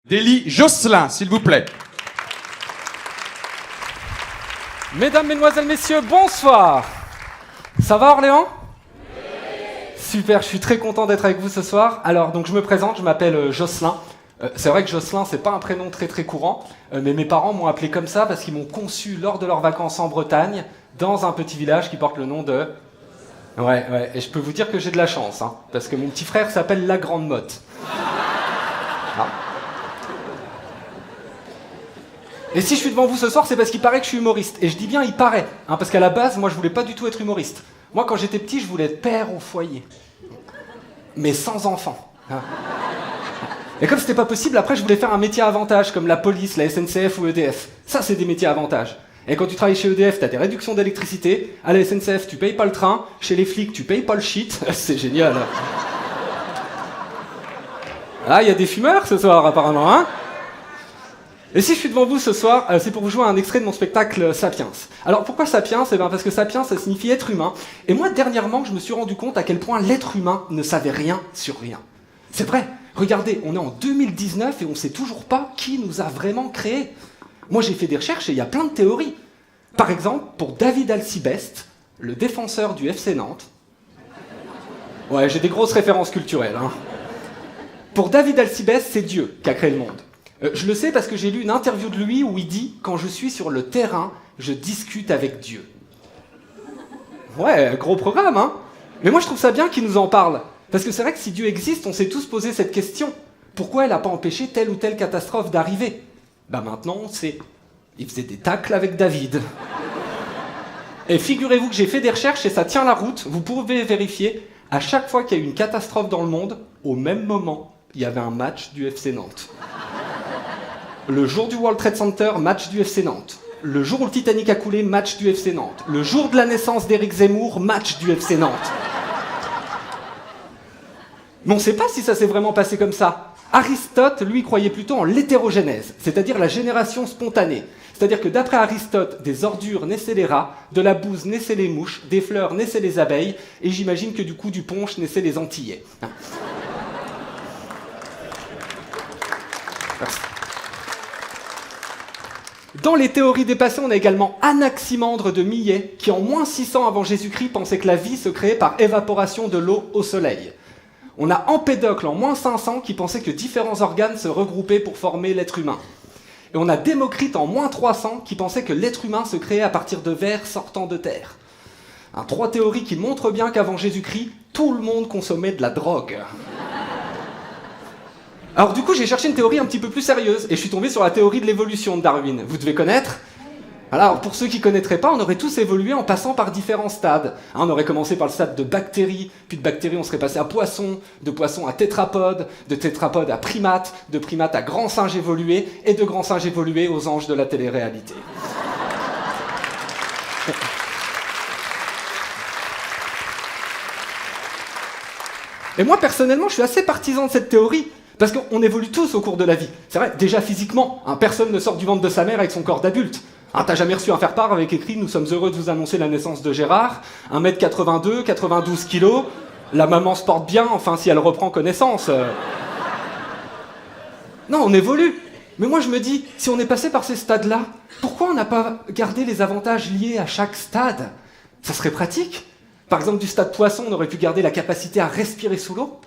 Délie Josselin, s'il vous plaît. Mesdames, Mesdemoiselles, Messieurs, bonsoir. Ça va Orléans ? Oui. Super, je suis très content d'être avec vous ce soir. Alors, donc je me présente, je m'appelle Josselin. C'est vrai que Josselin, c'est pas un prénom très courant, mais mes parents m'ont appelé comme ça parce qu'ils m'ont conçu lors de leurs vacances en Bretagne, dans un petit village qui porte le nom de... Ouais, et je peux vous dire que j'ai de la chance, hein, parce que mon petit frère s'appelle La Grande Motte. Ah. Et si je suis devant vous ce soir, c'est parce qu'il paraît que je suis humoriste. Et je dis bien il paraît, hein, parce qu'à la base, moi je voulais pas du tout être humoriste. Moi quand j'étais petit, je voulais être père au foyer. Mais sans enfant. Hein. Et comme c'était pas possible, après je voulais faire un métier à avantage, comme la police, la SNCF ou EDF. Ça c'est des métiers à avantage. Et quand tu travailles chez EDF, t'as des réductions d'électricité. À la SNCF, tu payes pas le train. Chez les flics, tu payes pas le shit. C'est génial. Ah, il y a des fumeurs ce soir apparemment, hein. Et si je suis devant vous ce soir, c'est pour vous jouer un extrait de mon spectacle Sapiens. Alors pourquoi Sapiens ? Eh bien parce que Sapiens, ça signifie être humain. Et moi, dernièrement, je me suis rendu compte à quel point l'être humain ne savait rien sur rien. C'est vrai, regardez, on est en 2019 et on ne sait toujours pas qui nous a vraiment créés. Moi, j'ai fait des recherches et il y a plein de théories. Par exemple, pour David Alcibest, le défenseur du FC Nantes... Ouais, j'ai des grosses références culturelles, hein. Pour David Alcibest, c'est Dieu qui a créé le monde. Je le sais parce que j'ai lu une interview de lui où il dit « Quand je suis sur le terrain, je discute avec Dieu ». Ouais, gros programme, hein. Mais moi, je trouve ça bien qu'il nous en parle. Parce que c'est vrai que si Dieu existe, on s'est tous posé cette question. Pourquoi elle n'a pas empêché telle ou telle catastrophe d'arriver ? Bah maintenant, on sait. Il faisait des tacles avec David. Et figurez-vous que j'ai fait des recherches et ça tient la route. Vous pouvez vérifier. À chaque fois qu'il y a eu une catastrophe dans le monde, au même moment, il y avait un match du FC Nantes. Le jour du World Trade Center, match du FC Nantes. Le jour où le Titanic a coulé, match du FC Nantes. Le jour de la naissance d'Éric Zemmour, match du FC Nantes. Mais on ne sait pas si ça s'est vraiment passé comme ça. Aristote, lui, croyait plutôt en l'hétérogénèse, c'est-à-dire la génération spontanée. C'est-à-dire que d'après Aristote, des ordures naissaient les rats, de la bouse naissaient les mouches, des fleurs naissaient les abeilles, et j'imagine que du coup du punch naissaient les Antillais. Merci. Dans les théories dépassées, on a également Anaximandre de Millet, qui en moins 600 avant Jésus-Christ pensait que la vie se créait par évaporation de l'eau au soleil. On a Empédocle en moins 500 qui pensait que différents organes se regroupaient pour former l'être humain. Et on a Démocrite en moins 300 qui pensait que l'être humain se créait à partir de vers sortant de terre. Trois théories qui montrent bien qu'avant Jésus-Christ, tout le monde consommait de la drogue. Alors du coup, j'ai cherché une théorie un petit peu plus sérieuse et je suis tombé sur la théorie de l'évolution de Darwin. Vous devez connaître ? Alors pour ceux qui ne connaîtraient pas, on aurait tous évolué en passant par différents stades. On aurait commencé par le stade de bactéries, puis de bactéries on serait passé à poisson, de poisson à tétrapode, de tétrapode à primate, de primate à grand singe évolué, et de grand singe évolué aux anges de la télé-réalité. Et moi personnellement, je suis assez partisan de cette théorie. Parce qu'on évolue tous au cours de la vie. C'est vrai, déjà physiquement, personne ne sort du ventre de sa mère avec son corps d'adulte. T'as jamais reçu un faire-part avec écrit « Nous sommes heureux de vous annoncer la naissance de Gérard, 1m82, 92 kg, la maman se porte bien, enfin si elle reprend connaissance. » Non, on évolue. Mais moi je me dis, si on est passé par ces stades-là, pourquoi on n'a pas gardé les avantages liés à chaque stade ? Ça serait pratique. Par exemple, du stade poisson, on aurait pu garder la capacité à respirer sous l'eau.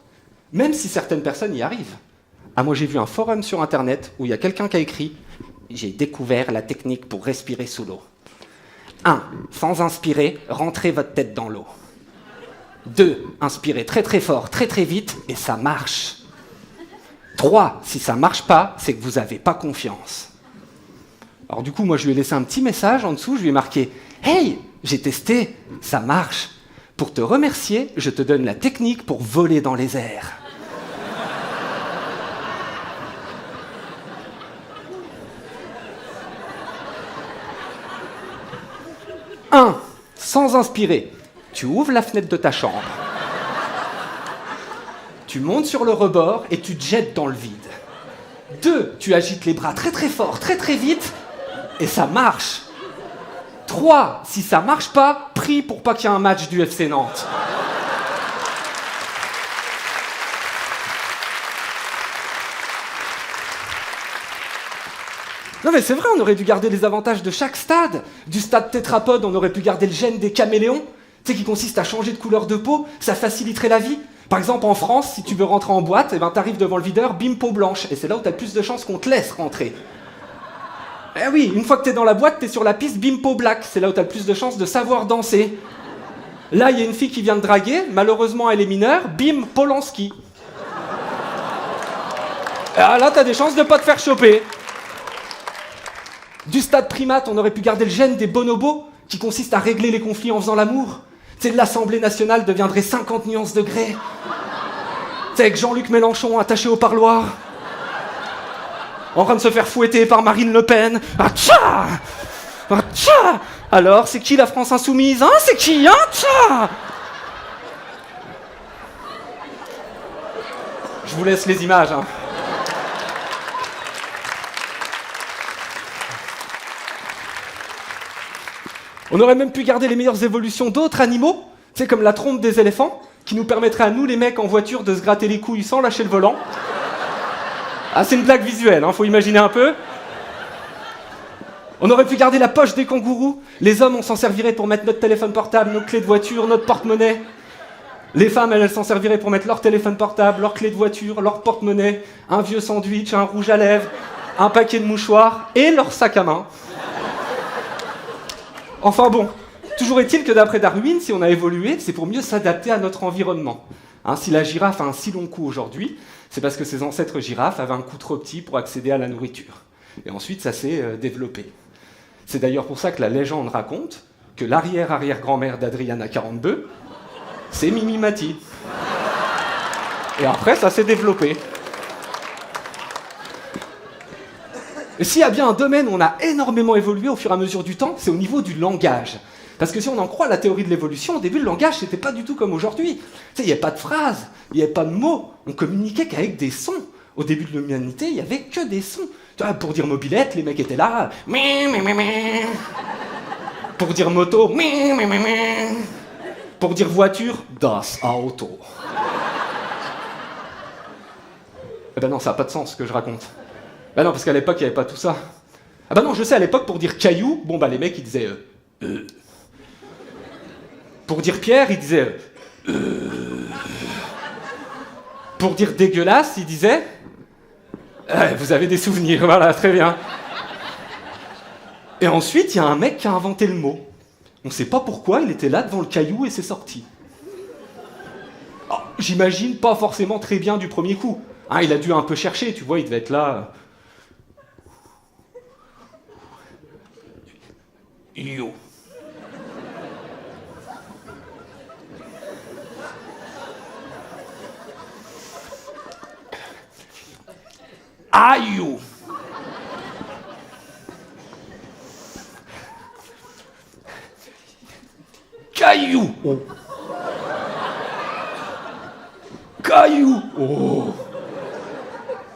Même si certaines personnes y arrivent. Moi j'ai vu un forum sur internet où il y a quelqu'un qui a écrit « J'ai découvert la technique pour respirer sous l'eau. 1. Sans inspirer, rentrez votre tête dans l'eau. 2. Inspirez très fort, très vite, et ça marche. 3. Si ça marche pas, c'est que vous n'avez pas confiance. » Alors du coup, moi je lui ai laissé un petit message en dessous, je lui ai marqué « Hey, j'ai testé, ça marche. Pour te remercier, je te donne la technique pour voler dans les airs. » 1. Sans inspirer, tu ouvres la fenêtre de ta chambre. Tu montes sur le rebord et tu te jettes dans le vide. 2. Tu agites les bras très fort, très vite, et ça marche. 3. Si ça marche pas, prie pour pas qu'il y ait un match du FC Nantes. Non mais c'est vrai, on aurait dû garder les avantages de chaque stade. Du stade tétrapode, on aurait pu garder le gène des caméléons, tu sais, qui consiste à changer de couleur de peau, ça faciliterait la vie. Par exemple, en France, si tu veux rentrer en boîte, t'arrives devant le videur, bim, peau blanche, et c'est là où t'as le plus de chances qu'on te laisse rentrer. Eh oui, une fois que t'es dans la boîte, t'es sur la piste, bim, peau black, c'est là où t'as le plus de chances de savoir danser. Là, il y a une fille qui vient de draguer, malheureusement elle est mineure, bim, Polanski. Ah, là, t'as des chances de pas te faire choper. Du stade primate, on aurait pu garder le gène des bonobos, qui consiste à régler les conflits en faisant l'amour. C'est l'Assemblée nationale deviendrait 50 nuances degrés. C'est avec Jean-Luc Mélenchon attaché au parloir, en train de se faire fouetter par Marine Le Pen. Atcha, atcha. Alors, c'est qui la France insoumise, hein? C'est qui, hein? Tcha. Je vous laisse les images, hein. On aurait même pu garder les meilleures évolutions d'autres animaux, tu sais, comme la trompe des éléphants, qui nous permettrait à nous, les mecs en voiture, de se gratter les couilles sans lâcher le volant. Ah, c'est une blague visuelle, hein, faut imaginer un peu. On aurait pu garder la poche des kangourous. Les hommes, on s'en servirait pour mettre notre téléphone portable, nos clés de voiture, notre porte-monnaie. Les femmes, elles s'en serviraient pour mettre leur téléphone portable, leur clé de voiture, leur porte-monnaie, un vieux sandwich, un rouge à lèvres, un paquet de mouchoirs et leur sac à main. Enfin bon, toujours est-il que d'après Darwin, si on a évolué, c'est pour mieux s'adapter à notre environnement. Hein, si la girafe a un si long cou aujourd'hui, c'est parce que ses ancêtres girafes avaient un cou trop petit pour accéder à la nourriture. Et ensuite, ça s'est développé. C'est d'ailleurs pour ça que la légende raconte que l'arrière-arrière-grand-mère d'Adriana 42, c'est Mimi Mati. Et après, ça s'est développé. Et s'il y a bien un domaine où on a énormément évolué au fur et à mesure du temps, c'est au niveau du langage. Parce que si on en croit la théorie de l'évolution, au début, le langage, c'était pas du tout comme aujourd'hui. Tu sais, il n'y avait pas de phrases, il n'y avait pas de mots, on communiquait qu'avec des sons. Au début de l'humanité, il n'y avait que des sons. Tu vois, pour dire mobilette, les mecs étaient là. Pour dire moto, pour dire voiture, das Auto. Eh ben non, ça n'a pas de sens ce que je raconte. Ben non, parce qu'à l'époque, il n'y avait pas tout ça. Ah ben non, je sais, à l'époque, pour dire caillou, bon bah les mecs, ils disaient... Pour dire pierre, ils disaient... Pour dire dégueulasse, ils disaient... vous avez des souvenirs, voilà, très bien. Et ensuite, il y a un mec qui a inventé le mot. On ne sait pas pourquoi, il était là devant le caillou et c'est sorti. Oh, j'imagine pas forcément très bien du premier coup. Hein, il a dû un peu chercher, tu vois, il devait être là... Yo. Aïe. Caillou. Oh. Caillou. Oh.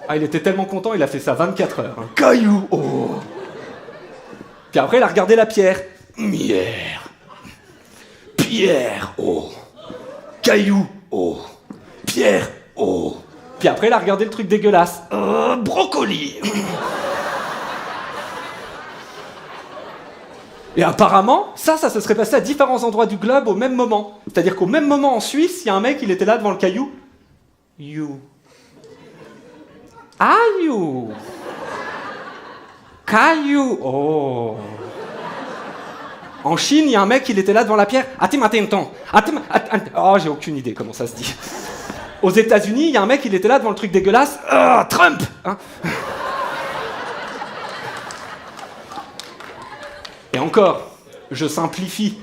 Ah, il était tellement content, il a fait ça 24 heures. Hein. Caillou. Oh. Puis après, il a regardé la pierre. Mière. Pierre. Oh. Caillou. Oh. Pierre. Oh. Puis après, il a regardé le truc dégueulasse. Brocoli. Et apparemment, ça se serait passé à différents endroits du globe au même moment. C'est-à-dire qu'au même moment en Suisse, il y a un mec, il était là devant le caillou. You. Ah, you. Caillou. Oh. En Chine, il y a un mec, il était là devant la pierre. Oh, j'ai aucune idée comment ça se dit. Aux États-Unis, il y a un mec, il était là devant le truc dégueulasse. Trump. Hein. Et encore, je simplifie.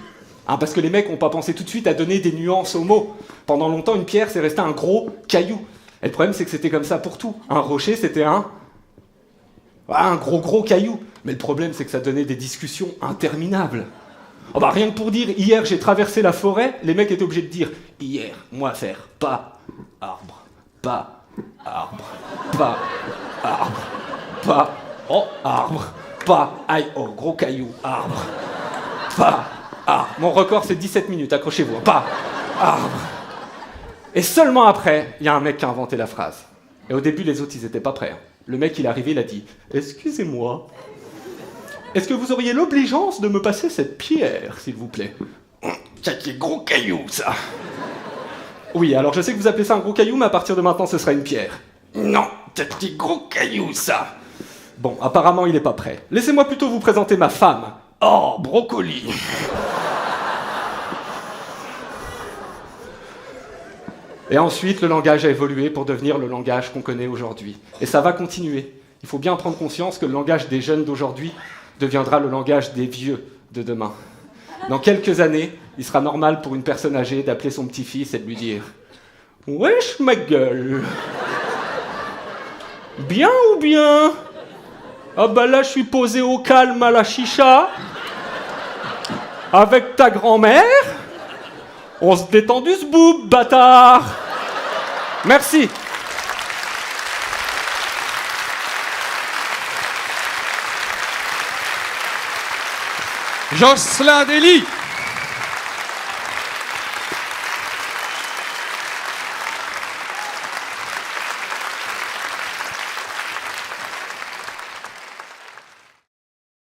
Hein, parce que les mecs n'ont pas pensé tout de suite à donner des nuances aux mots. Pendant longtemps, une pierre, c'est resté un gros caillou. Et le problème, c'est que c'était comme ça pour tout. Un rocher, c'était un gros caillou. Mais le problème, c'est que ça donnait des discussions interminables. Oh bah rien que pour dire, hier, j'ai traversé la forêt, les mecs étaient obligés de dire, hier, moi faire, pas arbre, pas arbre, pas arbre, pas, oh, arbre, pas, aïe, oh, gros caillou, arbre, pas, arbre. Mon record, c'est 17 minutes, accrochez-vous, pas, arbre. Et seulement après, il y a un mec qui a inventé la phrase. Et au début, les autres, ils étaient pas prêts. Le mec, il est arrivé, il a dit « Excusez-moi, Est-ce que vous auriez l'obligeance de me passer cette pierre, s'il vous plaît? Ça, c'est gros caillou, ça. Oui, alors je sais que vous appelez ça un gros caillou, mais à partir de maintenant, ce sera une pierre. Non, ça, c'est gros caillou, ça. Bon, apparemment, il n'est pas prêt. Laissez-moi plutôt vous présenter ma femme. Oh, brocoli. Et ensuite, le langage a évolué pour devenir le langage qu'on connaît aujourd'hui. Et ça va continuer. Il faut bien prendre conscience que le langage des jeunes d'aujourd'hui deviendra le langage des vieux de demain. Dans quelques années, il sera normal pour une personne âgée d'appeler son petit-fils et de lui dire « Wesh, ma gueule ! Bien ou bien ? Ah bah là, je suis posé au calme à la chicha, avec ta grand-mère. On se détend du zboob, bâtard !» Merci. Jocelyn Delis.